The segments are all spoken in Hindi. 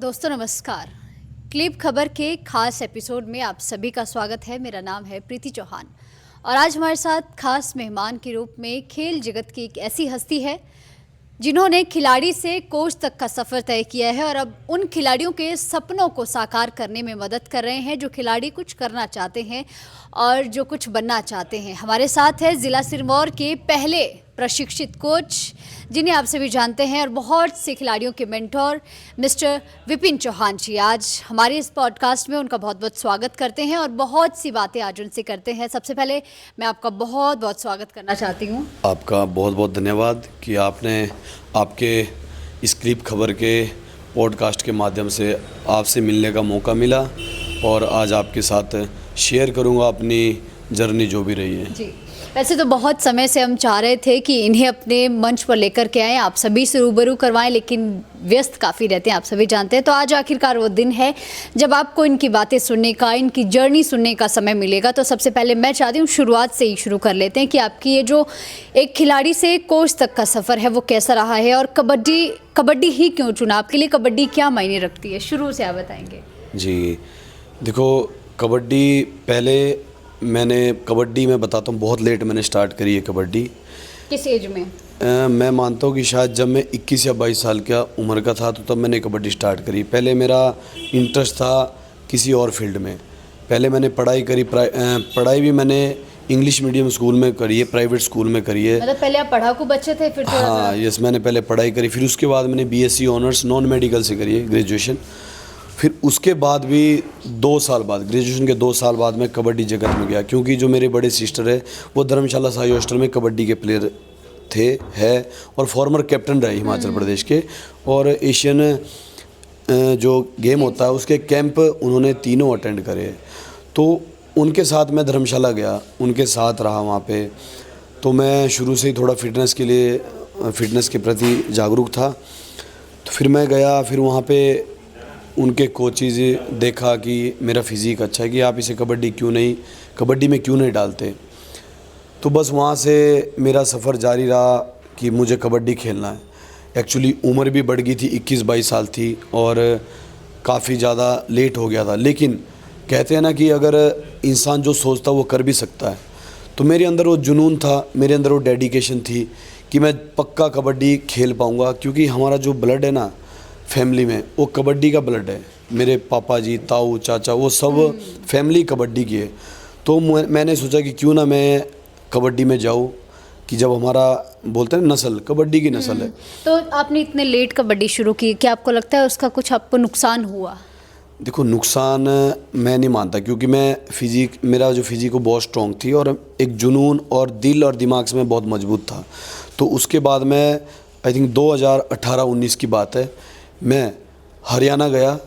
दोस्तों नमस्कार। क्लिप खबर के खास एपिसोड में आप सभी का स्वागत है। मेरा नाम है प्रीति चौहान और आज हमारे साथ खास मेहमान के रूप में खेल जगत की एक ऐसी हस्ती है जिन्होंने खिलाड़ी से कोच तक का सफ़र तय किया है और अब उन खिलाड़ियों के सपनों को साकार करने में मदद कर रहे हैं जो खिलाड़ी कुछ करना चाहते हैं और जो कुछ बनना चाहते हैं। हमारे साथ है ज़िला सिरमौर के पहले प्रशिक्षित कोच जिन्हें आप सभी जानते हैं और बहुत से खिलाड़ियों के मेंटोर मिस्टर विपिन चौहान जी। आज हमारे इस पॉडकास्ट में उनका बहुत बहुत स्वागत करते हैं और बहुत सी बातें आज उनसे करते हैं। सबसे पहले मैं आपका बहुत बहुत स्वागत करना चाहती हूँ। आपका बहुत बहुत धन्यवाद कि आपने आपके इस क्लिप खबर के पॉडकास्ट के माध्यम से आपसे मिलने का मौका मिला और आज आपके साथ शेयर करूँगा अपनी जर्नी जो भी रही है। जी, वैसे तो बहुत समय से हम चाह रहे थे कि इन्हें अपने मंच पर लेकर के आएँ, आप सभी से रूबरू करवाएं, लेकिन व्यस्त काफ़ी रहते हैं, आप सभी जानते हैं। तो आज आखिरकार वो दिन है जब आपको इनकी बातें सुनने का, इनकी जर्नी सुनने का समय मिलेगा। तो सबसे पहले मैं चाहती हूँ शुरुआत से ही शुरू कर लेते हैं कि आपकी ये जो एक खिलाड़ी से कोच तक का सफ़र है वो कैसा रहा है और कबड्डी ही क्यों चुना? आपके लिए कबड्डी क्या मायने रखती है? शुरू से आप बताएंगे। जी देखो, कबड्डी पहले मैंने कबड्डी में बताता हूँ बहुत लेट मैंने स्टार्ट करी है कबड्डी। किस एज में? मैं मानता हूँ कि शायद जब मैं 21 या 22 साल का उम्र का था तो तब मैंने कबड्डी स्टार्ट करी। पहले मेरा इंटरेस्ट था किसी और फील्ड में। पहले मैंने पढ़ाई करी, पढ़ाई भी मैंने इंग्लिश मीडियम स्कूल में करी है, प्राइवेट स्कूल में करी है। मतलब पहले आप पढ़ाकू बच्चे थे फिर थोड़ा हाँ यस, मैंने पहले पढ़ाई करी, फिर उसके बाद मैंने बीएससी ऑनर्स नॉन मेडिकल से करी है ग्रेजुएशन। फिर उसके बाद भी 2 साल बाद, ग्रेजुएशन के 2 साल बाद मैं कबड्डी जगत में गया, क्योंकि जो मेरे बड़े सिस्टर है वो धर्मशाला साई हॉस्टल में कबड्डी के प्लेयर थे, है और फॉर्मर कैप्टन रहे हिमाचल प्रदेश के। और एशियन जो गेम होता है उसके कैंप उन्होंने तीनों अटेंड करे। तो उनके साथ मैं धर्मशाला गया, उनके साथ रहा वहाँ पे। तो मैं शुरू से ही थोड़ा फिटनेस के प्रति जागरूक था। तो फिर मैं गया, फिर वहाँ पे उनके कोचेज़ देखा कि मेरा फिज़ीक अच्छा है कि आप इसे कबड्डी में क्यों नहीं डालते। तो बस वहाँ से मेरा सफ़र जारी रहा कि मुझे कबड्डी खेलना है। एक्चुअली उम्र भी बढ़ गई थी, 21-22 साल थी और काफ़ी ज़्यादा लेट हो गया था। लेकिन कहते हैं ना कि अगर इंसान जो सोचता वो कर भी सकता है। तो मेरे अंदर वो जुनून था, मेरे अंदर वो डेडिकेशन थी कि मैं पक्का कबड्डी खेल पाऊँगा, क्योंकि हमारा जो ब्लड है ना फैमिली में वो कबड्डी का ब्लड है। मेरे पापा जी, ताऊ, चाचा वो सब फैमिली कबड्डी की है। तो मैंने सोचा कि क्यों ना मैं कबड्डी में जाऊँ, कि जब हमारा बोलते हैं नस्ल कबड्डी की नस्ल है। तो आपने इतने लेट कबड्डी शुरू की, क्या आपको लगता है उसका कुछ आपको नुकसान हुआ? देखो, नुकसान मैं नहीं मानता, क्योंकि मेरा जो फिज़िक वो बहुत स्ट्रॉन्ग थी और एक जुनून और दिल और दिमाग से मैं बहुत मजबूत था। तो उसके बाद मैं आई थिंक 2018-19 की बात है, मैं हरियाणा गया,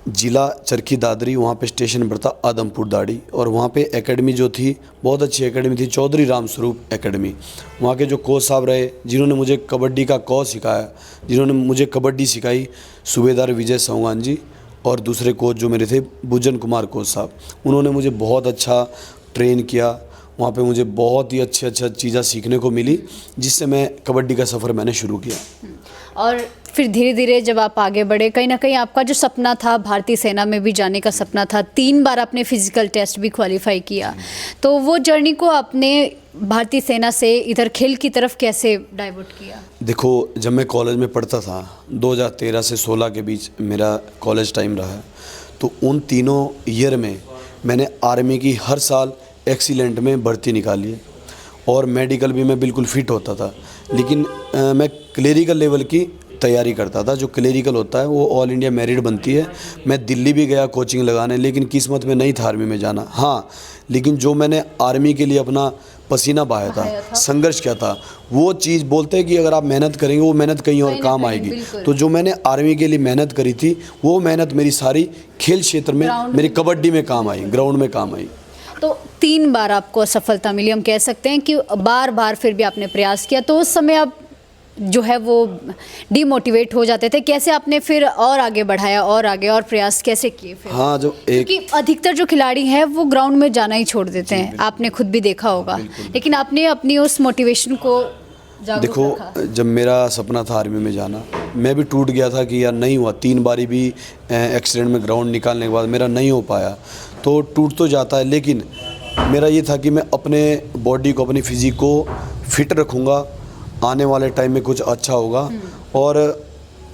ज़िला चरखी दादरी, वहाँ पे स्टेशन पर था आदमपुर दाड़ी, और वहाँ पे एकेडमी जो थी बहुत अच्छी एकेडमी थी, चौधरी राम स्वरूप एकेडमी। वहाँ के जो कोच साहब रहे जिन्होंने मुझे कबड्डी का कॉज सिखाया, जिन्होंने मुझे कबड्डी सिखाई, सूबेदार विजय चौहान जी, और दूसरे कोच जो मेरे थे भुजन कुमार कोच साहब, उन्होंने मुझे बहुत अच्छा ट्रेन किया। वहाँ पे मुझे बहुत ही अच्छा चीज़ें सीखने को मिली, जिससे मैं कबड्डी का सफ़र मैंने शुरू किया। और फिर धीरे धीरे जब आप आगे बढ़े, कहीं ना कहीं आपका जो सपना था भारतीय सेना में भी जाने का सपना था, 3 बार आपने फिजिकल टेस्ट भी क्वालिफाई किया, तो वो जर्नी को आपने भारतीय सेना से इधर खेल की तरफ कैसे डाइवर्ट किया? देखो, जब मैं कॉलेज में पढ़ता था 2013 से 16 के बीच मेरा कॉलेज टाइम रहा है, तो उन तीनों ईयर में मैंने आर्मी की हर साल एक्सीलेंट में भर्ती निकाली है और मेडिकल भी मैं बिल्कुल फिट होता था। लेकिन मैं क्लेरिकल लेवल की तैयारी करता था। जो क्लेरिकल होता है वो ऑल इंडिया मेरिट बनती है। मैं दिल्ली भी गया कोचिंग लगाने, लेकिन किस्मत में नहीं था आर्मी में जाना। हाँ, लेकिन जो मैंने आर्मी के लिए अपना पसीना बहाया था, संघर्ष किया था, वो चीज़ बोलते हैं कि अगर आप मेहनत करेंगे वो मेहनत कहीं और काम आएगी। तो जो मैंने आर्मी के लिए मेहनत करी थी वो मेहनत मेरी सारी खेल क्षेत्र में, मेरी कबड्डी में काम आई, ग्राउंड में काम आई। तो 3 बार आपको असफलता मिली, हम कह सकते हैं कि बार बार फिर भी आपने प्रयास किया। तो उस समय आप जो है वो डिमोटिवेट हो जाते थे, कैसे आपने फिर और आगे बढ़ाया और आगे और प्रयास कैसे किए फिर? हाँ, जो एक क्योंकि अधिकतर जो खिलाड़ी हैं वो ग्राउंड में जाना ही छोड़ देते हैं, आपने खुद भी देखा होगा, लेकिन आपने अपनी उस मोटिवेशन को जागरूक देखो, रखा? जब मेरा सपना था आर्मी में जाना, मैं भी टूट गया था कि यार नहीं हुआ, 3 बारी भी एक्सीडेंट में ग्राउंड निकालने के बाद मेरा नहीं हो पाया, तो टूट तो जाता है, लेकिन मेरा ये था कि मैं अपने बॉडी को, अपनी फिजिक को फिट रखूँगा, आने वाले टाइम में कुछ अच्छा होगा। और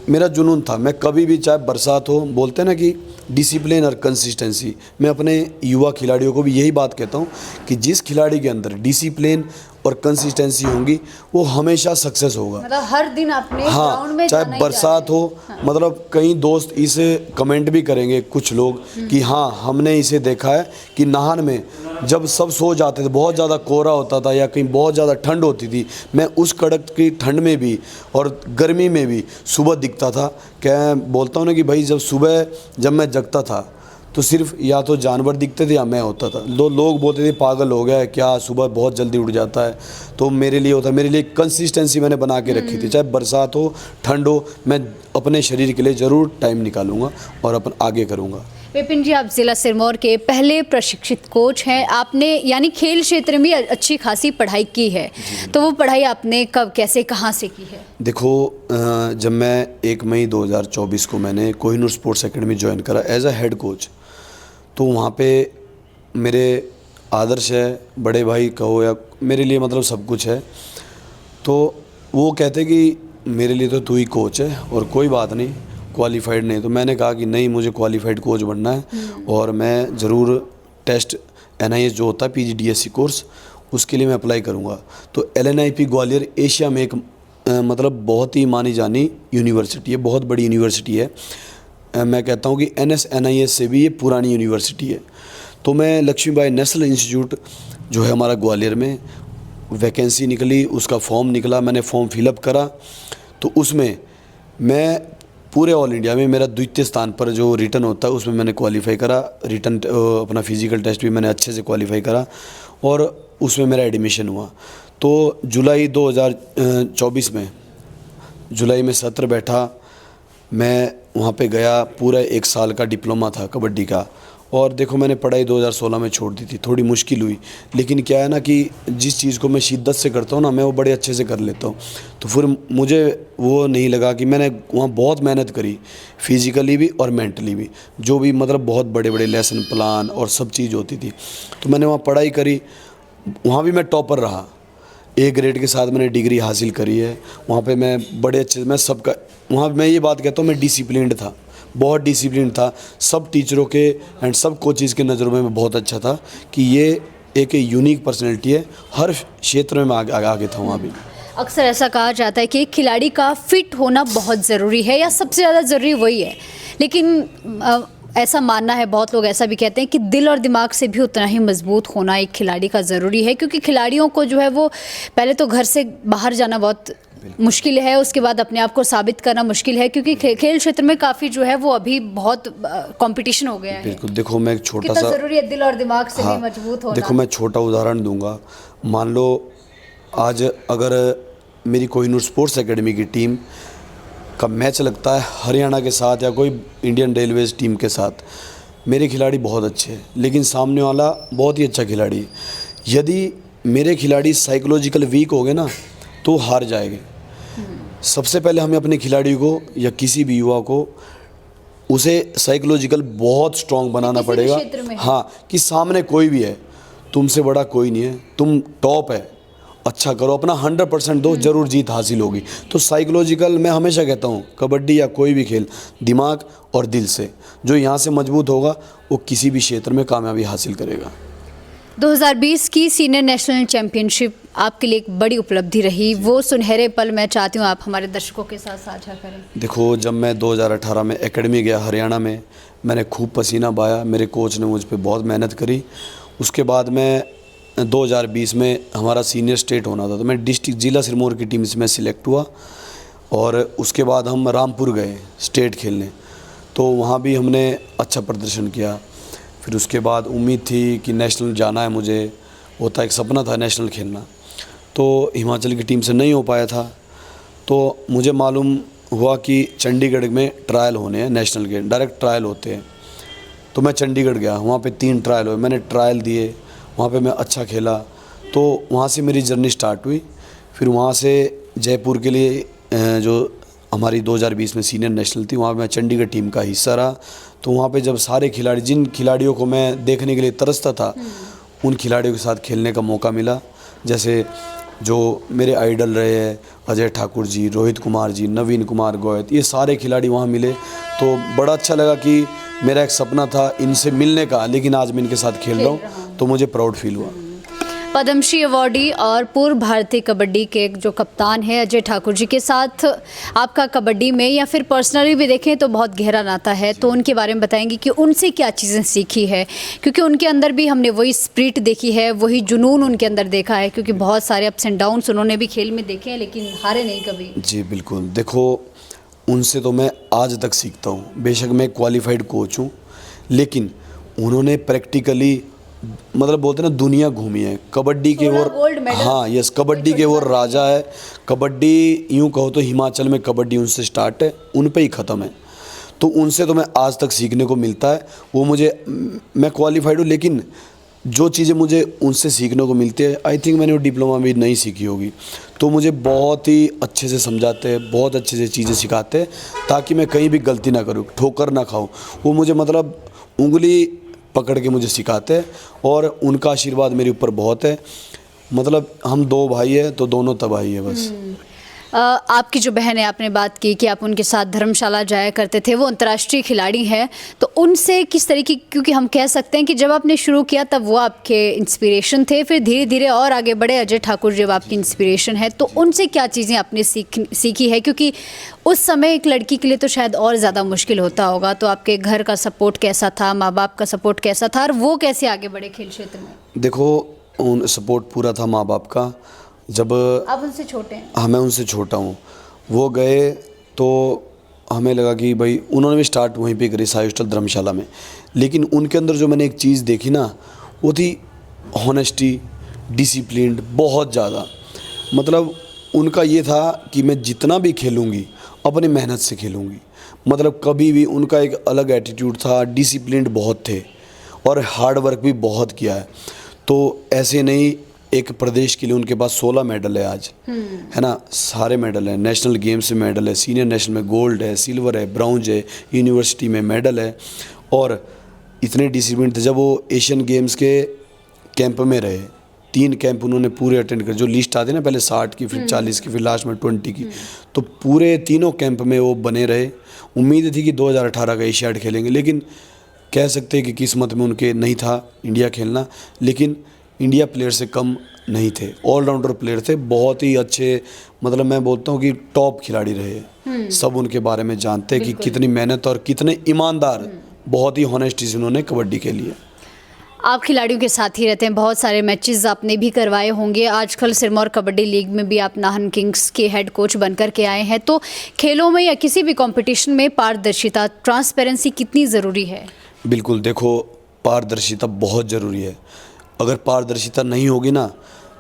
मेरा जुनून था, मैं कभी भी, चाहे बरसात हो, बोलते हैं ना कि डिसिप्लिन और कंसिस्टेंसी, मैं अपने युवा खिलाड़ियों को भी यही बात कहता हूँ कि जिस खिलाड़ी के अंदर डिसिप्लिन और कंसिस्टेंसी होंगी वो हमेशा सक्सेस होगा। मतलब हर दिन अपने हाँ, ग्राउंड में चाहे जाना ही बरसात जाना है। हो, मतलब कई दोस्त इसे कमेंट भी करेंगे कुछ लोग कि हाँ, हमने इसे देखा है कि नाहन में जब सब सो जाते थे, बहुत ज़्यादा कोहरा होता था या कहीं बहुत ज़्यादा ठंड होती थी, मैं उस कड़क की ठंड में भी और गर्मी में भी सुबह दिखता था। क्या बोलता हूँ ना कि भाई, जब सुबह जब मैं जगता था तो सिर्फ या तो जानवर दिखते थे या मैं होता था। लोग बोलते थे पागल हो गया है क्या, सुबह बहुत जल्दी उठ जाता है। तो मेरे लिए होता, मेरे लिए कंसिस्टेंसी मैंने बना के रखी थी, चाहे बरसात हो, ठंड हो, मैं अपने शरीर के लिए ज़रूर टाइम निकालूंगा और अपन आगे करूँगा। विपिन जी, आप जिला सिरमौर के पहले प्रशिक्षित कोच हैं। आपने यानी खेल क्षेत्र में अच्छी खासी पढ़ाई की है, तो वो पढ़ाई आपने कब, कैसे, कहाँ से की है? देखो, जब मैं 1 मई 2024 को मैंने कोहिनूर स्पोर्ट्स एकेडमी ज्वाइन करा एज अ हेड कोच, तो वहाँ पे मेरे आदर्श है, बड़े भाई कहो या मेरे लिए मतलब सब कुछ है। तो वो कहते कि मेरे लिए तो तू ही कोच है और कोई बात नहीं, क्वालिफाइड नहीं। तो मैंने कहा कि नहीं, मुझे क्वालिफाइड कोच बनना है और मैं ज़रूर टेस्ट NIS जो होता है PGDSC कोर्स, उसके लिए मैं अप्लाई करूँगा। तो LNIP ग्वालियर एशिया में एक मतलब बहुत ही मानी जानी यूनिवर्सिटी है, बहुत बड़ी यूनिवर्सिटी है। मैं कहता हूँ कि NS-NIS से भी ये पुरानी यूनिवर्सिटी है। तो मैं लक्ष्मीबाई नेशनल इंस्टीट्यूट जो है हमारा ग्वालियर में, वैकेंसी निकली, उसका फॉर्म निकला, मैंने फॉर्म फिलअप करा, तो उसमें मैं पूरे ऑल इंडिया में मेरा द्वितीय स्थान पर जो रिटन होता है उसमें मैंने क्वालिफाई करा। रिटन अपना फिजिकल टेस्ट भी मैंने अच्छे से क्वालिफाई करा और उसमें मेरा एडमिशन हुआ। तो जुलाई 2024 में, जुलाई में सत्र बैठा, मैं वहाँ पे गया, पूरा 1 साल का डिप्लोमा था कबड्डी का। और देखो, मैंने पढ़ाई 2016 में छोड़ दी थी, थोड़ी मुश्किल हुई, लेकिन क्या है ना कि जिस चीज़ को मैं शिद्दत से करता हूँ ना, मैं वो बड़े अच्छे से कर लेता हूँ। तो फिर मुझे वो नहीं लगा कि मैंने वहाँ बहुत मेहनत करी, फिज़िकली भी और मेंटली भी, जो भी मतलब बहुत बड़े बड़े लेसन प्लान और सब चीज़ होती थी। तो मैंने वहाँ पढ़ाई करी, वहाँ भी मैं टॉपर रहा, A ग्रेड के साथ मैंने डिग्री हासिल करी है। वहाँ पे मैं बड़े अच्छे, मैं सबका, वहाँ मैं ये बात कहता हूँ, मैं डिसिप्लिन्ड था, बहुत डिसिप्लिन था। सब टीचरों के एंड सब कोचेज़ के नज़रों में मैं बहुत अच्छा था कि ये एक यूनिक पर्सनैलिटी है। हर क्षेत्र में मैं आगे था वहाँ भी। अक्सर ऐसा कहा जाता है कि एक खिलाड़ी का फिट होना बहुत ज़रूरी है, या सबसे ज़्यादा ज़रूरी वही है, लेकिन ऐसा मानना है, बहुत लोग ऐसा भी कहते हैं कि दिल और दिमाग से भी उतना ही मजबूत होना एक खिलाड़ी का ज़रूरी है, क्योंकि खिलाड़ियों को जो है वो पहले तो घर से बाहर जाना बहुत मुश्किल है, उसके बाद अपने आप को साबित करना मुश्किल है, क्योंकि खेल क्षेत्र में काफ़ी जो है वो अभी बहुत कंपटीशन हो गया है। बिल्कुल। देखो, मैं एक छोटा कितना सा, ज़रूरी है दिल और दिमाग से हाँ, भी मजबूत होना। देखो मैं छोटा उदाहरण दूंगा। मान लो आज अगर मेरी कोहिनूर स्पोर्ट्स एकेडमी की टीम का मैच लगता है हरियाणा के साथ या कोई इंडियन रेलवेज़ टीम के साथ, मेरे खिलाड़ी बहुत अच्छे हैं, लेकिन सामने वाला बहुत ही अच्छा खिलाड़ी है। यदि मेरे खिलाड़ी साइकोलॉजिकल वीक हो गए ना, तो हार जाएंगे। सबसे पहले हमें अपने खिलाड़ी को या किसी भी युवा को उसे साइकोलॉजिकल बहुत स्ट्रांग बनाना किसी भी पड़ेगा। क्षेत्र में। हाँ, कि सामने कोई भी है, तुमसे बड़ा कोई नहीं है, तुम टॉप है, अच्छा करो, अपना 100% दो, जरूर जीत हासिल होगी। तो साइकोलॉजिकल, मैं हमेशा कहता हूँ, कबड्डी या कोई भी खेल, दिमाग और दिल से जो यहाँ से मजबूत होगा वो किसी भी क्षेत्र में कामयाबी हासिल करेगा। 2020 की सीनियर नेशनल चैंपियनशिप आपके लिए एक बड़ी उपलब्धि रही, वो सुनहरे पल मैं चाहती हूँ आप हमारे दर्शकों के साथ साझा करें। देखो, जब मैं 2018 में एकेडमी गया हरियाणा में, मैंने खूब पसीना बहाया, मेरे कोच ने मुझ पर बहुत मेहनत करी। उसके बाद मैं 2020 में हमारा सीनियर स्टेट होना था, तो मैं डिस्ट्रिक्ट जिला सिरमौर की टीम से मैं सिलेक्ट हुआ और उसके बाद हम रामपुर गए स्टेट खेलने, तो वहाँ भी हमने अच्छा प्रदर्शन किया। फिर उसके बाद उम्मीद थी कि नेशनल जाना है मुझे, होता एक सपना था नेशनल खेलना, तो हिमाचल की टीम से नहीं हो पाया था। तो मुझे मालूम हुआ कि चंडीगढ़ में ट्रायल होने हैं, नेशनल के डायरेक्ट ट्रायल होते हैं। तो मैं चंडीगढ़ गया, वहाँ पे 3 ट्रायल हुए, मैंने ट्रायल दिए, वहाँ पे मैं अच्छा खेला। तो वहाँ से मेरी जर्नी स्टार्ट हुई। फिर वहाँ से जयपुर के लिए जो हमारी 2020 में सीनियर नेशनल थी, वहाँ मैं चंडीगढ़ टीम का हिस्सा रहा। तो वहाँ पे जब सारे खिलाड़ी, जिन खिलाड़ियों को मैं देखने के लिए तरसता था, उन खिलाड़ियों के साथ खेलने का मौका मिला। जैसे जो मेरे आइडल रहे हैं, अजय ठाकुर जी, रोहित कुमार जी, नवीन कुमार गोयत, ये सारे खिलाड़ी वहाँ मिले। तो बड़ा अच्छा लगा कि मेरा एक सपना था इनसे मिलने का, लेकिन आज मैं इनके साथ खेल रहा हूँ, तो मुझे प्राउड फील हुआ। पद्मश्री अवॉर्डी और पूर्व भारतीय कबड्डी के जो कप्तान हैं अजय ठाकुर जी के साथ आपका कबड्डी में या फिर पर्सनली भी देखें तो बहुत गहरा नाता है, तो उनके बारे में बताएंगे कि उनसे क्या चीज़ें सीखी है, क्योंकि उनके अंदर भी हमने वही स्पिरिट देखी है, वही जुनून उनके अंदर देखा है, क्योंकि बहुत सारे अप्स एंड डाउन्स उन्होंने भी खेल में देखे हैं, लेकिन हारे नहीं कभी। जी बिल्कुल, देखो उनसे तो मैं आज तक सीखता हूँ। बेशक मैं क्वालिफाइड कोच हूँ, लेकिन उन्होंने प्रैक्टिकली मतलब बोलते हैं ना, दुनिया घूमी है कबड्डी के वो। हाँ यस, कबड्डी के वो राजा है। कबड्डी यूँ कहो तो हिमाचल में कबड्डी उनसे स्टार्ट है, उन पे ही ख़त्म है। तो उनसे तो मैं आज तक सीखने को मिलता है। वो मुझे, मैं क्वालिफाइड हूँ, लेकिन जो चीज़ें मुझे उनसे सीखने को मिलती है, आई थिंक मैंने वो डिप्लोमा में नहीं सीखी होगी। तो मुझे बहुत ही अच्छे से समझाते हैं, बहुत अच्छे से चीज़ें सिखाते हैं, ताकि मैं कहीं भी गलती ना करूँ, ठोकर ना खाऊँ। वो मुझे मतलब उंगली पकड़ के मुझे सिखाते हैं, और उनका आशीर्वाद मेरे ऊपर बहुत है। मतलब हम दो भाई हैं, तो दोनों तबाही है बस। आपकी जो बहन है, आपने बात की कि आप उनके साथ धर्मशाला जाया करते थे, वो अंतर्राष्ट्रीय खिलाड़ी हैं, तो उनसे किस तरीके, क्योंकि हम कह सकते हैं कि जब आपने शुरू किया तब वो आपके इंस्पिरेशन थे, फिर धीरे धीरे और आगे बढ़े अजय ठाकुर जब आपकी इंस्पिरेशन है, तो उनसे क्या चीज़ें आपने सीखी है, क्योंकि उस समय एक लड़की के लिए तो शायद और ज़्यादा मुश्किल होता होगा। तो आपके घर का सपोर्ट कैसा था, माँ बाप का सपोर्ट कैसा था, और वो कैसे आगे बढ़े खेल क्षेत्र में? देखो उन सपोर्ट पूरा था माँ बाप का। जब आप उनसे छोटे हैं? हाँ मैं उनसे छोटा हूँ। वो गए तो हमें लगा कि भाई, उन्होंने भी स्टार्ट वहीं पे करी, साई हॉस्टल धर्मशाला में। लेकिन उनके अंदर जो मैंने एक चीज़ देखी ना, वो थी हॉनेस्टी, डिसिप्लिन बहुत ज़्यादा। मतलब उनका ये था कि मैं जितना भी खेलूँगी अपनी मेहनत से खेलूँगी। मतलब कभी भी उनका एक अलग एटीट्यूड था, डिसिप्लिन बहुत थे, और हार्ड वर्क भी बहुत किया है। तो ऐसे नहीं, एक प्रदेश के लिए उनके पास 16 मेडल है आज, है ना, सारे मेडल हैं। नेशनल गेम्स में मेडल है, सीनियर नेशनल में गोल्ड है, सिल्वर है, ब्राउंज है, यूनिवर्सिटी में मेडल है, और इतने डिसिप्लिन थे। जब वो एशियन गेम्स के कैंप में रहे, 3 कैंप उन्होंने पूरे अटेंड कर, जो लिस्ट आती है ना, पहले 60 की, फिर 40 की, फिर लास्ट में 20 की, तो पूरे तीनों कैंप में वो बने रहे। उम्मीद थी कि 2018 का एशियाड खेलेंगे, लेकिन कह सकते हैं कि किस्मत में उनके नहीं था इंडिया खेलना। लेकिन इंडिया प्लेयर से कम नहीं थे, ऑलराउंडर प्लेयर थे, बहुत ही अच्छे। मतलब मैं बोलता हूँ कि टॉप खिलाड़ी रहे। सब उनके बारे में जानते हैं कि कितनी मेहनत और कितने ईमानदार, बहुत ही हॉनेस्टी से उन्होंने कबड्डी के लिए। आप खिलाड़ियों के साथ ही रहते हैं, बहुत सारे मैचेस आपने भी करवाए होंगे। आजकल सिरमौर कबड्डी लीग में भी आप नाहन किंग्स के हेड कोच बनकर के आए हैं, तो खेलों में या किसी भी कंपटीशन में पारदर्शिता, ट्रांसपेरेंसी कितनी ज़रूरी है? बिल्कुल, देखो पारदर्शिता बहुत ज़रूरी है। अगर पारदर्शिता नहीं होगी ना,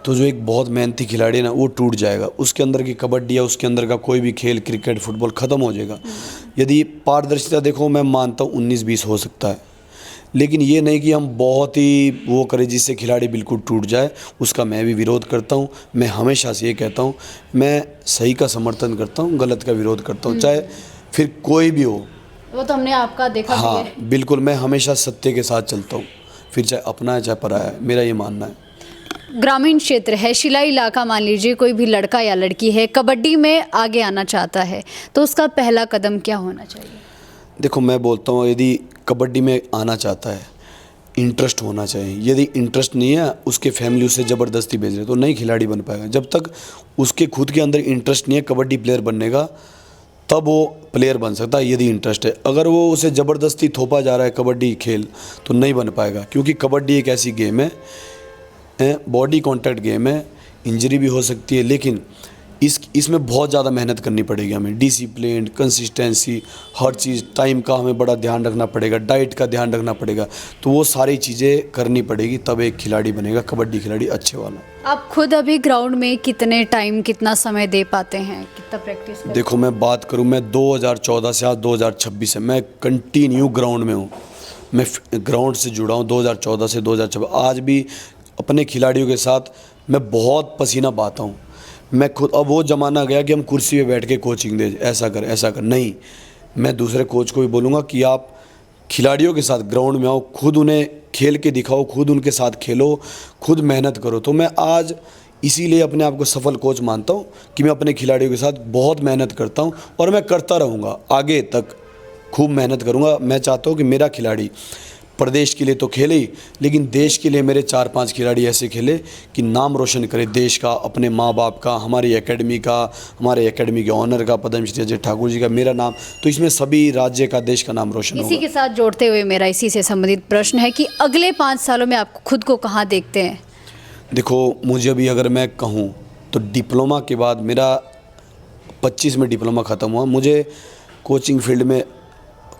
तो जो एक बहुत मेहनती खिलाड़ी है ना, वो टूट जाएगा। उसके अंदर की कबड्डी या उसके अंदर का कोई भी खेल, क्रिकेट, फुटबॉल ख़त्म हो जाएगा। यदि पारदर्शिता, देखो मैं मानता हूँ 19-20 हो सकता है, लेकिन ये नहीं कि हम बहुत ही वो करें जिससे खिलाड़ी बिल्कुल टूट जाए। उसका मैं भी विरोध करता हूँ। मैं हमेशा से ये कहता हूँ, मैं सही का समर्थन करता हूँ, गलत का विरोध करता हूँ, चाहे फिर कोई भी हो। वो तो हमने आपका देखा भी है। हाँ बिल्कुल, मैं हमेशा सत्य के साथ चलता हूँ, फिर चाहे अपना है चाहे पराया है, मेरा ये मानना है। ग्रामीण क्षेत्र है, शिलाई इलाका, मान लीजिए कोई भी लड़का या लड़की है, कबड्डी में आगे आना चाहता है, तो उसका पहला कदम क्या होना चाहिए? देखो मैं बोलता हूँ, यदि कबड्डी में आना चाहता है, इंटरेस्ट होना चाहिए। यदि इंटरेस्ट नहीं है, उसके फैमिली उसे ज़बरदस्ती भेज रहे, तो नहीं खिलाड़ी बन पाएगा। जब तक उसके खुद के अंदर इंटरेस्ट नहीं है कबड्डी प्लेयर बनने का, तब वो प्लेयर बन सकता है यदि इंटरेस्ट है। अगर वो उसे ज़बरदस्ती थोपा जा रहा है कबड्डी खेल, तो नहीं बन पाएगा। क्योंकि कबड्डी एक ऐसी गेम है, बॉडी कॉन्टैक्ट गेम है, इंजरी भी हो सकती है, लेकिन इसमें बहुत ज़्यादा मेहनत करनी पड़ेगी हमें। डिसिप्लिन, कंसिस्टेंसी, हर चीज़, टाइम का हमें बड़ा ध्यान रखना पड़ेगा, डाइट का ध्यान रखना पड़ेगा। तो वो सारी चीज़ें करनी पड़ेगी, तब एक खिलाड़ी बनेगा कबड्डी खिलाड़ी अच्छे वाला। आप खुद अभी ग्राउंड में कितने टाइम, कितना समय दे पाते हैं, कितना प्रैक्टिस करते हैं? देखो मैं बात करूँ, मैं 2014 से आज 2026 से मैं कंटिन्यू ग्राउंड में हूँ। मैं ग्राउंड से जुड़ा हूँ 2014 से 2026। आज भी अपने खिलाड़ियों के साथ मैं बहुत पसीना बहाता हूँ। मैं खुद, अब वो ज़माना गया कि हम कुर्सी पे बैठ के कोचिंग दे, ऐसा कर नहीं। मैं दूसरे कोच को भी बोलूँगा कि आप खिलाड़ियों के साथ ग्राउंड में आओ, खुद उन्हें खेल के दिखाओ, खुद उनके साथ खेलो, खुद मेहनत करो। तो मैं आज इसीलिए अपने आप को सफल कोच मानता हूँ कि मैं अपने खिलाड़ियों के साथ बहुत मेहनत करता हूँ और मैं करता रहूँगा, आगे तक खूब मेहनत करूँगा। मैं चाहता हूँ कि मेरा खिलाड़ी प्रदेश के लिए तो खेले ही, लेकिन देश के लिए मेरे 4-5 खिलाड़ी ऐसे खेले कि नाम रोशन करे देश का, अपने माँ बाप का, हमारी एकेडमी का, हमारे एकेडमी के ऑनर का, पद्मश्री अजय ठाकुर जी का, मेरा नाम, तो इसमें सभी राज्य का, देश का नाम रोशन इसी होगा। के साथ जोड़ते हुए मेरा इसी से संबंधित प्रश्न है कि अगले 5 सालों में आप खुद को कहाँ देखते हैं? देखो, मुझे अभी अगर मैं कहूँ तो डिप्लोमा के बाद मेरा 25 में डिप्लोमा ख़त्म हुआ, मुझे कोचिंग फील्ड में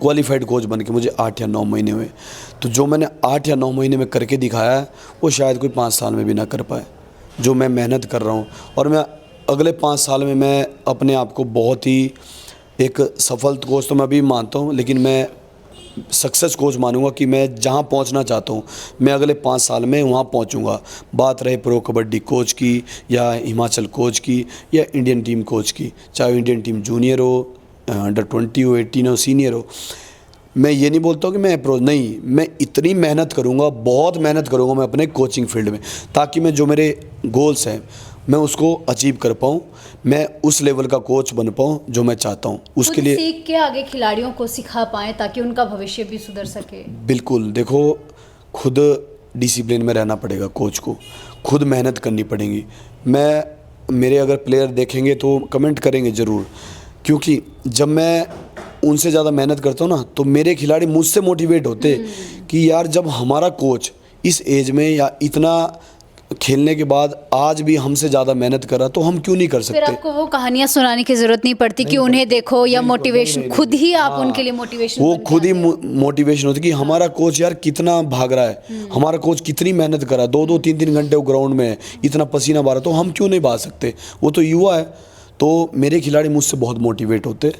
क्वालिफाइड कोच बन के मुझे 8 या 9 महीने हुए। तो जो मैंने 8 या 9 महीने में करके दिखाया है वो शायद कोई 5 साल में भी ना कर पाए, जो मैं मेहनत कर रहा हूँ। और मैं अगले 5 साल में मैं अपने आप को बहुत ही एक सफल कोच तो मैं भी मानता हूँ, लेकिन मैं सक्सेस कोच मानूंगा कि मैं जहाँ पहुँचना चाहता हूँ मैं अगले 5 साल में वहाँ पहुँचूँगा। बात रहे प्रो कबड्डी कोच की या हिमाचल कोच की या इंडियन टीम कोच की, चाहे इंडियन टीम जूनियर हो, अंडर 20 हो, 18 हो, सीनियर हो, मैं ये नहीं बोलता हूँ कि मैं अप्रोच नहीं, मैं इतनी मेहनत करूँगा, बहुत मेहनत करूँगा मैं अपने कोचिंग फील्ड में, ताकि मैं जो मेरे गोल्स हैं मैं उसको अचीव कर पाऊँ, मैं उस लेवल का कोच बन पाऊँ जो मैं चाहता हूँ। उसके खुद लिए सीख के आगे खिलाड़ियों को सिखा पाएं ताकि उनका भविष्य भी सुधर सके। बिल्कुल, देखो, खुद डिसिप्लिन में रहना पड़ेगा कोच को, खुद मेहनत करनी पड़ेगी। मेरे अगर प्लेयर देखेंगे तो कमेंट करेंगे ज़रूर, क्योंकि जब मैं उनसे ज़्यादा मेहनत करता हूँ ना तो मेरे खिलाड़ी मुझसे मोटिवेट होते कि यार जब हमारा कोच इस एज में या इतना खेलने के बाद आज भी हमसे ज़्यादा मेहनत कर रहा तो हम क्यों नहीं कर फिर सकते। आपको वो कहानियां सुनाने की जरूरत नहीं पड़ती कि उन्हें देखो या मोटिवेशन, खुद ही आप उनके लिए मोटिवेशन वो बन खुद ही जाते हैं। मोटिवेशन होती है कि हमारा कोच यार कितना भाग रहा है, हमारा कोच कितनी मेहनत कर रहा है, 2-2 3-3 घंटे वो ग्राउंड में है, इतना पसीना बहा रहा, तो हम क्यों नहीं बहा सकते। वो तो युवा है, तो मेरे खिलाड़ी मुझसे बहुत मोटिवेट होते,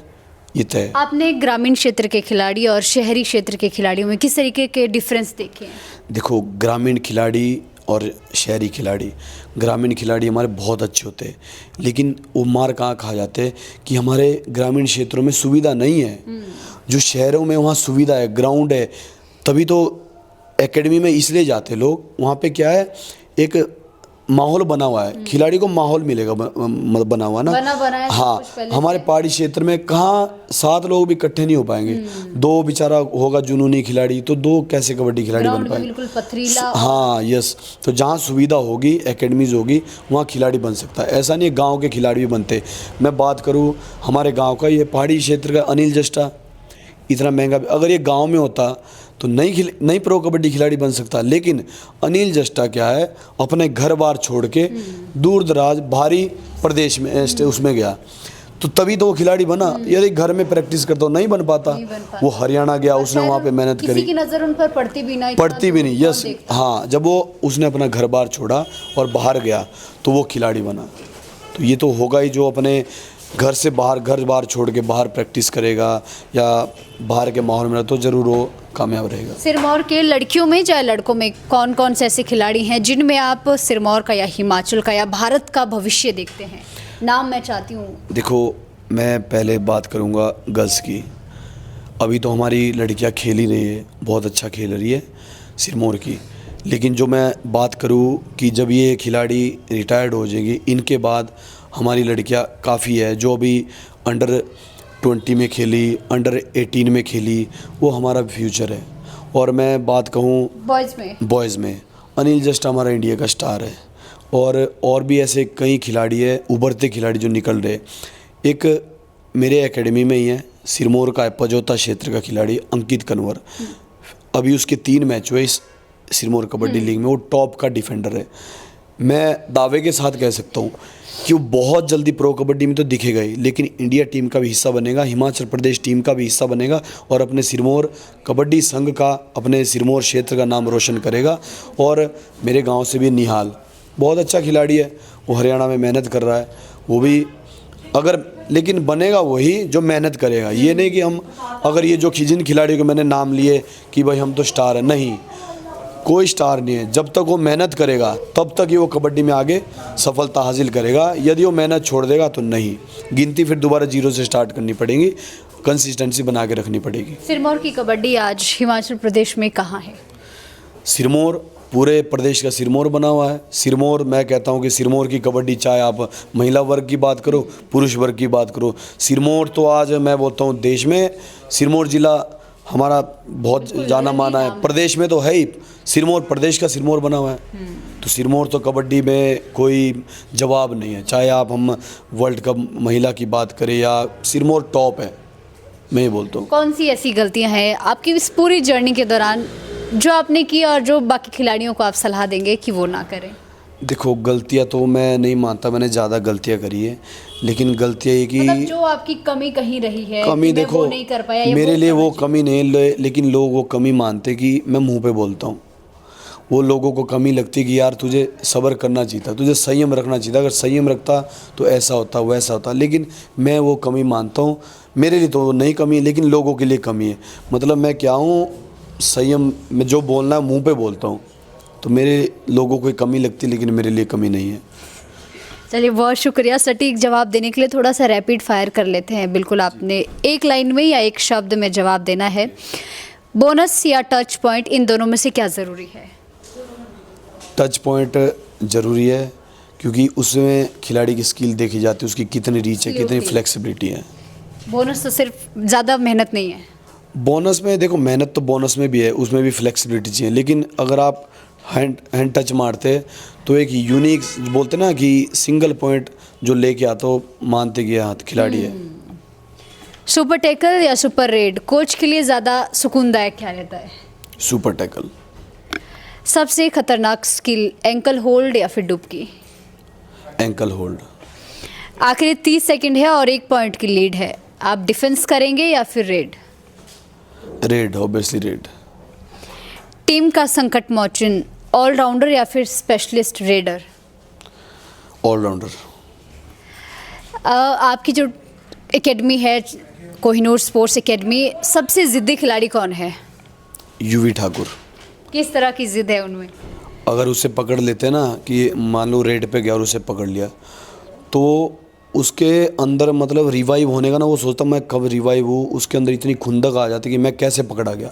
ये तय है। आपने ग्रामीण क्षेत्र के खिलाड़ी और शहरी क्षेत्र के खिलाड़ियों में किस तरीके के डिफरेंस देखे हैं? देखो, ग्रामीण खिलाड़ी और शहरी खिलाड़ी, ग्रामीण खिलाड़ी हमारे बहुत अच्छे होते हैं, लेकिन वो मार कहाँ खा जाते हैं कि हमारे ग्रामीण क्षेत्रों में सुविधा नहीं है। जो शहरों में वहाँ सुविधा है, ग्राउंड है, तभी तो एकेडमी में इसलिए जाते लोग। वहाँ पे क्या है, एक माहौल बना हुआ है, खिलाड़ी को माहौल मिलेगा बना हुआ ना। बना बनाया सब हाँ, कुछ पहले हमारे से। पहाड़ी क्षेत्र में कहाँ 7 लोग भी इकट्ठे नहीं हो पाएंगे। 2 बेचारा होगा जुनूनी खिलाड़ी, तो 2 कैसे कबड्डी खिलाड़ी बन ग्राउंड भी पाएंगे। बिल्कुल पथरीला। हाँ, यस। तो जहाँ सुविधा होगी, एकेडमीज होगी, वहाँ खिलाड़ी बन सकता है। ऐसा नहीं है गांव के खिलाड़ी भी बनते। मैं बात करूँ हमारे गांव का, ये पहाड़ी क्षेत्र का अनिल जस्टा, इतना महंगा, अगर ये गांव में होता तो नई प्रो कबड्डी खिलाड़ी बन सकता। लेकिन अनिल जस्टा क्या है, अपने घर बार छोड़ के दूर दराज भारी प्रदेश में उसमें गया, तो तभी तो वो खिलाड़ी बना। यदि घर में प्रैक्टिस करता नहीं बन पाता। वो हरियाणा गया, उसने वहाँ पे मेहनत करी, किसी की नज़र उन पर पड़ती भी नहीं, यस। हाँ, जब वो उसने अपना घर बार छोड़ा और बाहर गया तो वो खिलाड़ी बना। तो ये तो होगा ही, जो अपने घर से बाहर, घर बार छोड़ के बाहर प्रैक्टिस करेगा या बाहर के माहौल में, तो ज़रूर वो कामयाब रहेगा। सिरमौर के लड़कियों में चाहे लड़कों में कौन कौन से ऐसे खिलाड़ी हैं जिनमें आप सिरमौर का या हिमाचल का या भारत का भविष्य देखते हैं? नाम मैं चाहती हूँ। देखो, मैं पहले बात करूँगा गर्ल्स की। अभी तो हमारी लड़कियाँ खेल ही रही है, बहुत अच्छा खेल रही है सिरमौर की। लेकिन जो मैं बात करूँ कि जब ये खिलाड़ी रिटायर्ड हो जाएंगी, इनके बाद हमारी लड़कियाँ काफ़ी है जो अभी अंडर 20 में खेली, अंडर 18 में खेली, वो हमारा फ्यूचर है। और मैं बात कहूँ बॉयज़ में अनिल जस्ट हमारा इंडिया का स्टार है, और भी ऐसे कई खिलाड़ी है, उभरते खिलाड़ी जो निकल रहे। एक मेरे एकेडमी में ही है, सिरमौर का है, पजौता क्षेत्र का खिलाड़ी अंकित कन्वर। अभी उसके 3 मैच हुए इस सिरमौर कबड्डी लीग में, वो टॉप का डिफेंडर है। मैं दावे के साथ कह सकता हूँ कि वो बहुत जल्दी प्रो कबड्डी में तो दिखेगा ही, लेकिन इंडिया टीम का भी हिस्सा बनेगा, हिमाचल प्रदेश टीम का भी हिस्सा बनेगा, और अपने सिरमौर कबड्डी संघ का, अपने सिरमौर क्षेत्र का नाम रोशन करेगा। और मेरे गांव से भी निहाल बहुत अच्छा खिलाड़ी है, वो हरियाणा में मेहनत कर रहा है, वो भी लेकिन बनेगा वही जो मेहनत करेगा। ये नहीं कि हम, अगर ये जो जिन खिलाड़ियों के मैंने नाम लिए कि भाई हम तो स्टार हैं, नहीं, कोई स्टार नहीं है। जब तक वो मेहनत करेगा तब तक ही वो कबड्डी में आगे सफलता हासिल करेगा। यदि वो मेहनत छोड़ देगा तो नहीं। गिनती फिर दोबारा जीरो से स्टार्ट करनी पड़ेगी, कंसिस्टेंसी बना के रखनी पड़ेगी। सिरमौर की कबड्डी आज हिमाचल प्रदेश में कहाँ है? सिरमौर पूरे प्रदेश का सिरमौर बना हुआ है। सिरमौर, मैं कहता हूँ कि सिरमौर की कबड्डी, चाहे आप महिला वर्ग की बात करो, पुरुष वर्ग की बात करो, सिरमौर तो आज मैं बोलता हूँ देश में सिरमौर जिला हमारा बहुत जाना माना है। प्रदेश में तो है ही, सिरमौर प्रदेश का सिरमौर बना हुआ है। तो सिरमौर तो कबड्डी में कोई जवाब नहीं है। चाहे आप हम वर्ल्ड कप महिला की बात करें या सिरमौर टॉप है, मैं ये बोलता हूँ। कौन सी ऐसी गलतियां हैं आपकी इस पूरी जर्नी के दौरान जो आपने की और जो बाकी खिलाड़ियों को आप सलाह देंगे कि वो ना करें? देखो, गलतियाँ तो मैं नहीं मानता मैंने ज़्यादा गलतियाँ करी है, लेकिन गलतियाँ ये कि मतलब जो आपकी कमी कहीं रही है कमी, कि मैं देखो वो नहीं कर पाया या मेरे लिए वो करना कमी नहीं है, लेकिन लोग वो कमी मानते कि मैं मुंह पे बोलता हूँ। वो लोगों को कमी लगती कि यार तुझे सब्र करना चाहिए था, तुझे संयम रखना चाहिए था। अगर संयम रखता तो ऐसा होता वैसा होता, लेकिन मैं वो कमी मानता हूँ। मेरे लिए तो नहीं कमी है, लेकिन लोगों के लिए कमी है। मतलब मैं क्या हूँ, संयम में जो बोलना है मुंह पे बोलता हूँ। तो मेरे लोगों को कमी लगती, लेकिन मेरे लिए कमी नहीं है। चलिए, बहुत शुक्रिया सटीक जवाब देने के लिए। थोड़ा सा रैपिड फायर कर लेते हैं। बिल्कुल आपने एक लाइन में या एक शब्द में जवाब देना है। बोनस या टच पॉइंट, इन दोनों में से क्या ज़रूरी है? टच पॉइंट ज़रूरी है, क्योंकि उसमें खिलाड़ी की स्किल देखी जाती है, उसकी कितनी रीच है, कितनी फ्लेक्सिबिलिटी है। बोनस तो सिर्फ ज़्यादा मेहनत नहीं है। बोनस में देखो, मेहनत तो बोनस में भी है, उसमें भी फ्लेक्सिबिलिटी चाहिए। लेकिन अगर आप हैंड टच मारते तो एक यूनिक बोलते ना कि सिंगल पॉइंट जो लेके आता हो, मानते कि हाथ खिलाड़ी है। सुपर टैकल या सुपर रेड, कोच के लिए ज़्यादा सुकूनदायक क्या रहता है? Super tackle. सबसे खतरनाक स्किल, एंकल होल्ड या फिर डुबकी? Ankle hold. आखिरी 30 सेकंड है और 1 पॉइंट की लीड है। आप डिफेंस करेंगे या फिर red? Red, obviously red. Team का संकट मोचन, ऑलराउंडर या फिर स्पेशलिस्ट रेडर? ऑलराउंडर। आपकी जो एकेडमी है कोहिनूर स्पोर्ट्स एकेडमी, सबसे ज़िद्दी खिलाड़ी कौन है? यूवी ठाकुर। किस तरह की ज़िद है उनमें? अगर उसे पकड़ लेते ना, कि मान लो रेड पे गया और उसे पकड़ लिया, तो उसके अंदर मतलब रिवाइव होने का ना, वो सोचता मैं कब रिवाइव हूँ। उसके अंदर इतनी खुंदक आ जाती कि मैं कैसे पकड़ा गया।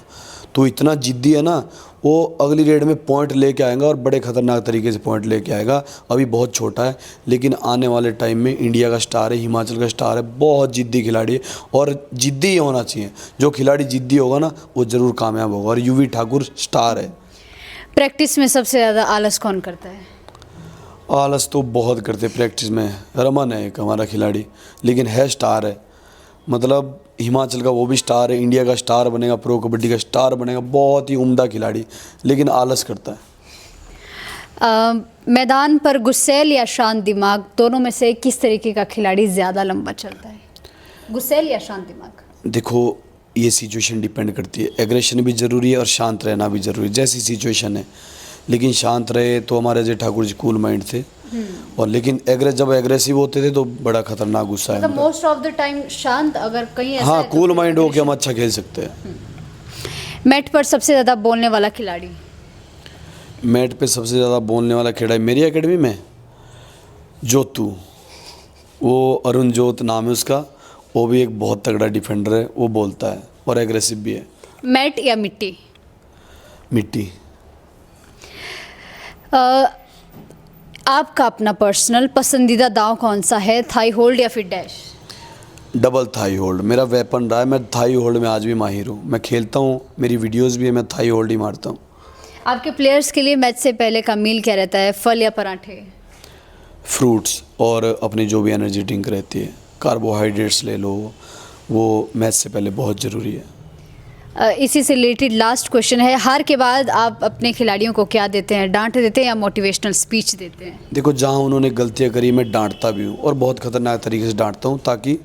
तो इतना जिद्दी है ना, वो अगली रेड में पॉइंट लेके आएगा और बड़े ख़तरनाक तरीके से पॉइंट लेके आएगा। अभी बहुत छोटा है, लेकिन आने वाले टाइम में इंडिया का स्टार है, हिमाचल का स्टार है, बहुत जिद्दी खिलाड़ी है। और जिद्दी ही होना चाहिए। जो खिलाड़ी जिद्दी होगा ना, वो ज़रूर कामयाब होगा। और यूवी ठाकुर स्टार है। प्रैक्टिस में सबसे ज़्यादा आलस कौन करता है? आलस तो बहुत करते प्रैक्टिस में। रमन है एक हमारा खिलाड़ी, लेकिन है स्टार है। मतलब हिमाचल का वो भी स्टार है, इंडिया का स्टार बनेगा, प्रो कबड्डी का स्टार बनेगा। बहुत ही उम्दा खिलाड़ी, लेकिन आलस करता है। मैदान पर गुस्सैल या शांत दिमाग, दोनों में से किस तरीके का खिलाड़ी ज़्यादा लंबा चलता है? गुस्सैल या शांत दिमाग? देखो, ये सिचुएशन डिपेंड करती है। एग्रेशन भी ज़रूरी है और शांत रहना भी ज़रूरी है, जैसी सिचुएशन है। लेकिन शांत रहे तो हमारे अजय ठाकुर जी कूल माइंड थे। और लेकिन जब एग्रेसिव होते थे तो बड़ा खतरनाक गुस्सा है। मोस्ट ऑफ द टाइम शांत, अगर कहीं ऐसा हाँ, है तो कूल माइंड हो के हम अच्छा खेल सकते हैं। मैट पर सबसे ज़्यादा बोलने वाला खिलाड़ी? मैट पे सबसे ज़्यादा बोलने वाला खिलाड़ी मेरी एकेडमी में जोतू, वो अरुण जोत नाम है उसका। वो भी एक बहुत तगड़ा डिफेंडर है, वो बोलता है और एग्रेसिव भी है। मैट या मिट्टी? मिट्टी। आपका अपना पर्सनल पसंदीदा दांव कौन सा है, थाई होल्ड या फिर डैश? डबल थाई होल्ड मेरा वेपन रहा है। मैं थाई होल्ड में आज भी माहिर हूँ। मैं खेलता हूँ, मेरी वीडियोस भी है, मैं थाई होल्ड ही मारता हूँ। आपके प्लेयर्स के लिए मैच से पहले का मील क्या रहता है, फल या पराठे? फ्रूट्स और अपनी जो भी एनर्जी ड्रिंक रहती है, कार्बोहाइड्रेट्स ले लो, वो मैच से पहले बहुत ज़रूरी है। इसी से रिलेटेड लास्ट क्वेश्चन है, हार के बाद आप अपने खिलाड़ियों को क्या देते हैं, डांट देते हैं या मोटिवेशनल स्पीच देते हैं? देखो, जहाँ उन्होंने गलतियाँ करी मैं डांटता भी हूँ और बहुत ख़तरनाक तरीके से डांटता हूँ, ताकि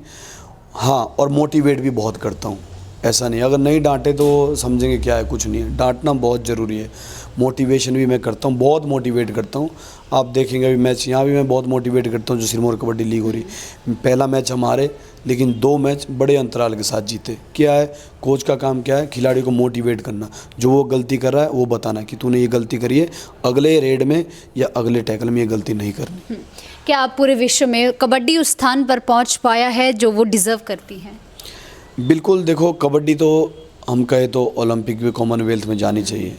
हाँ, और मोटिवेट भी बहुत करता हूँ। ऐसा नहीं, अगर नहीं डांटे तो समझेंगे क्या है, कुछ नहीं है। डांटना बहुत ज़रूरी है। मोटिवेशन भी मैं करता हूँ, बहुत मोटिवेट करता हूँ। आप देखेंगे अभी मैच यहाँ भी मैं बहुत मोटिवेट करता हूँ, जो सिरमौर कबड्डी लीग हो रही, पहला मैच हम हारे लेकिन 2 मैच बड़े अंतराल के साथ जीते। क्या है कोच का काम, क्या है खिलाड़ी को मोटिवेट करना, जो वो गलती कर रहा है वो बताना कि तूने ये गलती करी है, अगले रेड में या अगले टैकल में ये गलती नहीं करनी। क्या आप पूरे विश्व में कबड्डी उस स्थान पर पहुंच पाया है जो वो डिज़र्व करती हैं? बिल्कुल, देखो कबड्डी तो हम कहे तो ओलंपिक में, कॉमनवेल्थ में जानी चाहिए।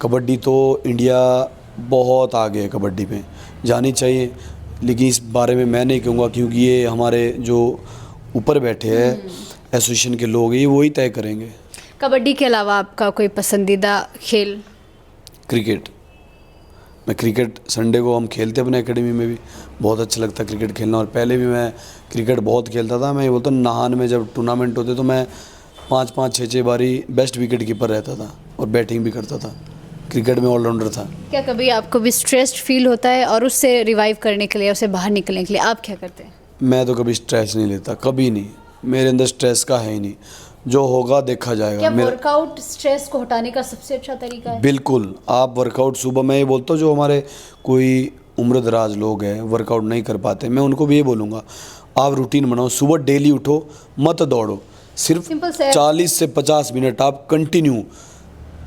कबड्डी तो इंडिया बहुत आगे है, कबड्डी में जानी चाहिए, लेकिन इस बारे में मैं नहीं कहूँगा क्योंकि ये हमारे जो ऊपर बैठे हैं एसोसिएशन के लोग हैं, ये वही तय करेंगे। कबड्डी के अलावा आपका कोई पसंदीदा खेल? क्रिकेट, मैं क्रिकेट संडे को हम खेलते अपने एकेडमी में भी, बहुत अच्छा लगता है क्रिकेट खेलना। और पहले भी मैं क्रिकेट बहुत खेलता था। मैं ये बोलता हूँ नाहन में जब टूर्नामेंट होते तो मैं 5-5, 6-6 बारी बेस्ट विकेट कीपर रहता था और बैटिंग भी करता था। क्रिकेट में ऑलराउंडर था। क्या कभी आपको भी स्ट्रेस्ड फील होता है और उससे रिवाइव करने के लिए, उससे बाहर निकलने के लिए आप क्या करते हैं? मैं तो कभी स्ट्रेस नहीं लेता, कभी नहीं, मेरे अंदर स्ट्रेस का है ही नहीं, जो होगा देखा जाएगा। क्या वर्कआउट स्ट्रेस को हटाने का सबसे अच्छा तरीका है? बिल्कुल, आप वर्कआउट सुबह, मैं ये बोलता हूँ जो हमारे कोई उम्रदराज लोग हैं वर्कआउट नहीं कर पाते, मैं उनको भी ये बोलूँगा आप रूटीन बनाओ, सुबह डेली उठो, मत दौड़ो, सिर्फ 40 से 50 मिनट आप कंटिन्यू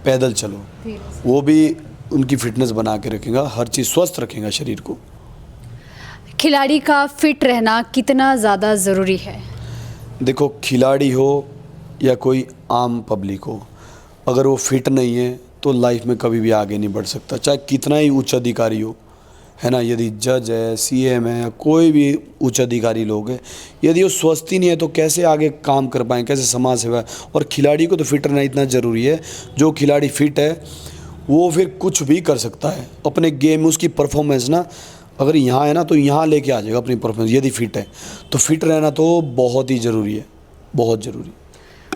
पैदल चलो, वो भी उनकी फिटनेस बना के रखेगा, हर चीज़ स्वस्थ रखेगा शरीर को। खिलाड़ी का फिट रहना कितना ज़्यादा ज़रूरी है? देखो खिलाड़ी हो या कोई आम पब्लिक हो, अगर वो फिट नहीं है तो लाइफ में कभी भी आगे नहीं बढ़ सकता, चाहे कितना ही उच्च अधिकारी हो, है ना। यदि जज है, सीएम है, कोई भी उच्च अधिकारी लोग हैं, यदि वो स्वस्थ ही नहीं है तो कैसे आगे काम कर पाएँ, कैसे समाज सेवा। और खिलाड़ी को तो फिट रहना इतना ज़रूरी है, जो खिलाड़ी फिट है वो फिर कुछ भी कर सकता है अपने गेम में। उसकी परफॉर्मेंस ना अगर यहाँ है ना तो यहाँ लेके आ जाएगा अपनी परफॉर्मेंस, यदि फिट है तो। फिट रहना तो बहुत ही ज़रूरी है, बहुत ज़रूरी।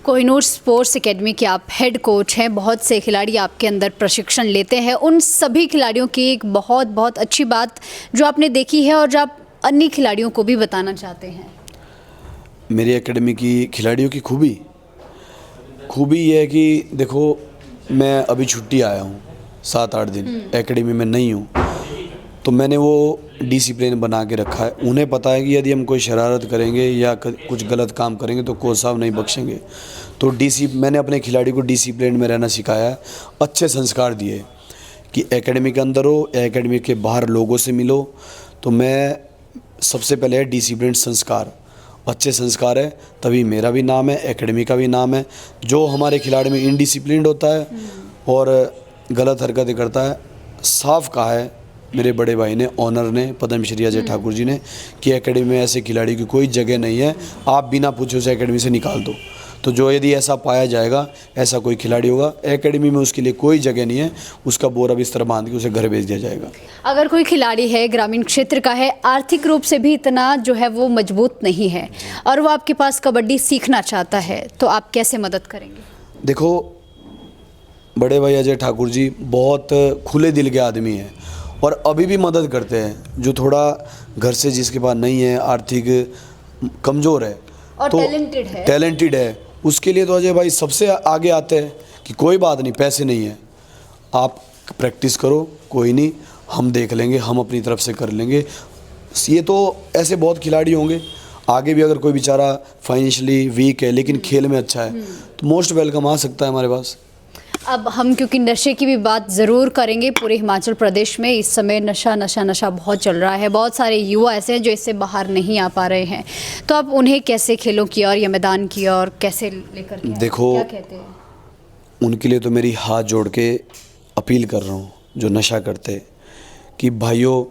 कोहिनूर स्पोर्ट्स एकेडमी के आप हेड कोच हैं, बहुत से खिलाड़ी आपके अंदर प्रशिक्षण लेते हैं। उन सभी खिलाड़ियों की एक बहुत बहुत अच्छी बात जो आपने देखी है और जो आप अन्य खिलाड़ियों को भी बताना चाहते हैं? मेरी एकेडमी की खिलाड़ियों की खूबी ये है कि देखो मैं अभी छुट्टी आया हूँ 7-8 दिन, एकेडमी में नहीं हूँ, तो मैंने वो डिसिप्लिन बना के रखा है। उन्हें पता है कि यदि हम कोई शरारत करेंगे या कुछ गलत काम करेंगे तो कोच साहब नहीं बख्शेंगे। तो मैंने अपने खिलाड़ी को डिसिप्लिन में रहना सिखाया है, अच्छे संस्कार दिए कि एकेडमी के अंदर हो या एकेडमी के बाहर लोगों से मिलो। तो मैं सबसे पहले है डिसिप्लिन, संस्कार, अच्छे संस्कार है तभी मेरा भी नाम है, एकेडमी का भी नाम है। जो हमारे खिलाड़ी में इनडिसिप्लिन्ड होता है और गलत हरकतें करता है, साफ कहा है मेरे बड़े भाई ने, ऑनर ने, पद्मश्री अजय ठाकुर जी ने, कि एकेडमी में ऐसे खिलाड़ी की कोई जगह नहीं है, आप बिना पूछे उसे एकेडमी से निकाल दो। तो जो यदि ऐसा पाया जाएगा, ऐसा कोई खिलाड़ी होगा, एकेडमी में उसके लिए कोई जगह नहीं है, उसका बोरा बिस्तर बांध के उसे घर भेज दिया जाएगा। अगर कोई खिलाड़ी है, ग्रामीण क्षेत्र का है, आर्थिक रूप से भी इतना जो है वो मजबूत नहीं है और वो आपके पास कबड्डी सीखना चाहता है, तो आप कैसे मदद करेंगे? देखो बड़े भाई अजय ठाकुर जी बहुत खुले दिल के आदमी हैं और अभी भी मदद करते हैं। जो थोड़ा घर से जिसके पास नहीं है, आर्थिक कमज़ोर है और तो टैलेंटेड है, उसके लिए तो अजय भाई सबसे आगे आते हैं कि कोई बात नहीं, पैसे नहीं है, आप प्रैक्टिस करो, कोई नहीं, हम देख लेंगे, हम अपनी तरफ से कर लेंगे। ये तो ऐसे बहुत खिलाड़ी होंगे आगे भी, अगर कोई बेचारा फाइनेंशियली वीक है लेकिन खेल में अच्छा है तो मोस्ट वेलकम आ सकता है हमारे पास। अब हम क्योंकि नशे की भी बात ज़रूर करेंगे, पूरे हिमाचल प्रदेश में इस समय नशा बहुत चल रहा है, बहुत सारे युवा ऐसे हैं जो इससे बाहर नहीं आ पा रहे हैं, तो आप उन्हें कैसे खेलों की और या मैदान की और कैसे लेकर के देखो क्या कहते हैं? उनके लिए तो मेरी हाथ जोड़ के अपील कर रहा हूँ जो नशा करते, कि भाइयों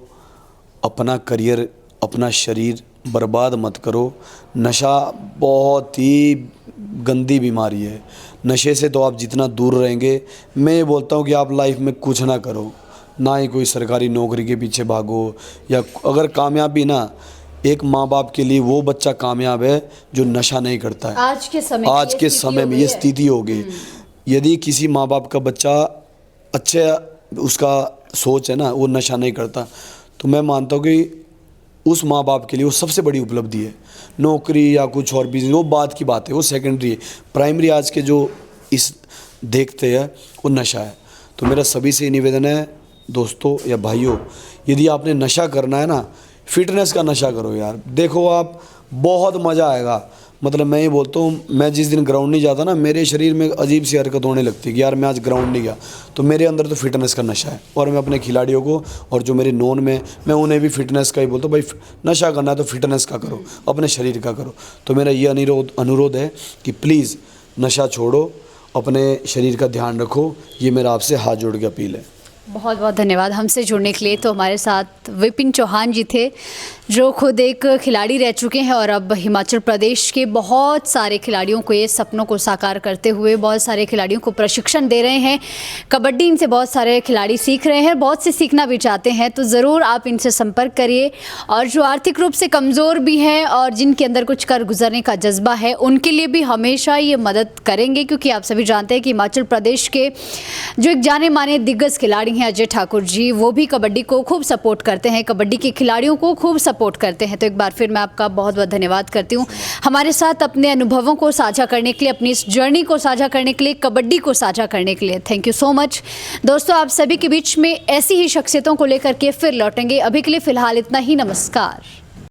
अपना करियर, अपना शरीर बर्बाद मत करो। नशा बहुत ही गंदी बीमारी है, नशे से तो आप जितना दूर रहेंगे, मैं ये बोलता हूँ कि आप लाइफ में कुछ ना करो, ना ही कोई सरकारी नौकरी के पीछे भागो, या अगर कामयाबी ना, एक माँ बाप के लिए वो बच्चा कामयाब है जो नशा नहीं करता है। आज के समय में ये स्थिति हो गई। यदि किसी माँ बाप का बच्चा अच्छे उसका सोच है ना, वो नशा नहीं करता, तो मैं मानता हूँ कि उस माँ बाप के लिए वो सबसे बड़ी उपलब्धि है। नौकरी या कुछ और बिजनेस वो बात की बात है, वो सेकेंडरी है। प्राइमरी आज के जो इस देखते हैं वो नशा है। तो मेरा सभी से निवेदन है दोस्तों या भाइयों, यदि आपने नशा करना है ना, फिटनेस का नशा करो यार। देखो आप, बहुत मज़ा आएगा। मतलब मैं ये बोलता हूँ, मैं जिस दिन ग्राउंड नहीं जाता ना, मेरे शरीर में अजीब सी हरकत होने लगती है कि यार मैं आज ग्राउंड नहीं गया। तो मेरे अंदर तो फिटनेस का नशा है, और मैं अपने खिलाड़ियों को और जो मेरे नॉन में, मैं उन्हें भी फिटनेस का ही बोलता हूँ, भाई नशा करना है तो फिटनेस का करो, अपने शरीर का करो। तो मेरा ये अनुरोध है कि प्लीज़ नशा छोड़ो, अपने शरीर का ध्यान रखो। ये मेरा आपसे हाथ जोड़ के अपील है। बहुत बहुत धन्यवाद हमसे जुड़ने के लिए। तो हमारे साथ विपिन चौहान जी थे, जो खुद एक खिलाड़ी रह चुके हैं और अब हिमाचल प्रदेश के बहुत सारे खिलाड़ियों को ये सपनों को साकार करते हुए बहुत सारे खिलाड़ियों को प्रशिक्षण दे रहे हैं। कबड्डी इनसे बहुत सारे खिलाड़ी सीख रहे हैं, बहुत से सीखना भी चाहते हैं। तो ज़रूर आप इनसे संपर्क करिए। और जो आर्थिक रूप से कमज़ोर भी हैं और जिनके अंदर कुछ कर गुजरने का जज्बा है, उनके लिए भी हमेशा ये मदद करेंगे, क्योंकि आप सभी जानते हैं कि हिमाचल प्रदेश के जो एक जाने माने दिग्गज खिलाड़ी हैं अजय ठाकुर जी, वो भी कबड्डी को खूब सपोर्ट करते हैं, कबड्डी के खिलाड़ियों को खूब सपोर्ट करते हैं। तो एक बार फिर मैं आपका बहुत बहुत धन्यवाद करती हूँ हमारे साथ अपने अनुभवों को साझा करने के लिए, अपनी इस जर्नी को साझा करने के लिए, कबड्डी को साझा करने के लिए। थैंक यू सो मच दोस्तों। आप सभी के बीच में ऐसी ही शख्सियतों को लेकर के फिर लौटेंगे। अभी के लिए फ़िलहाल इतना ही। नमस्कार।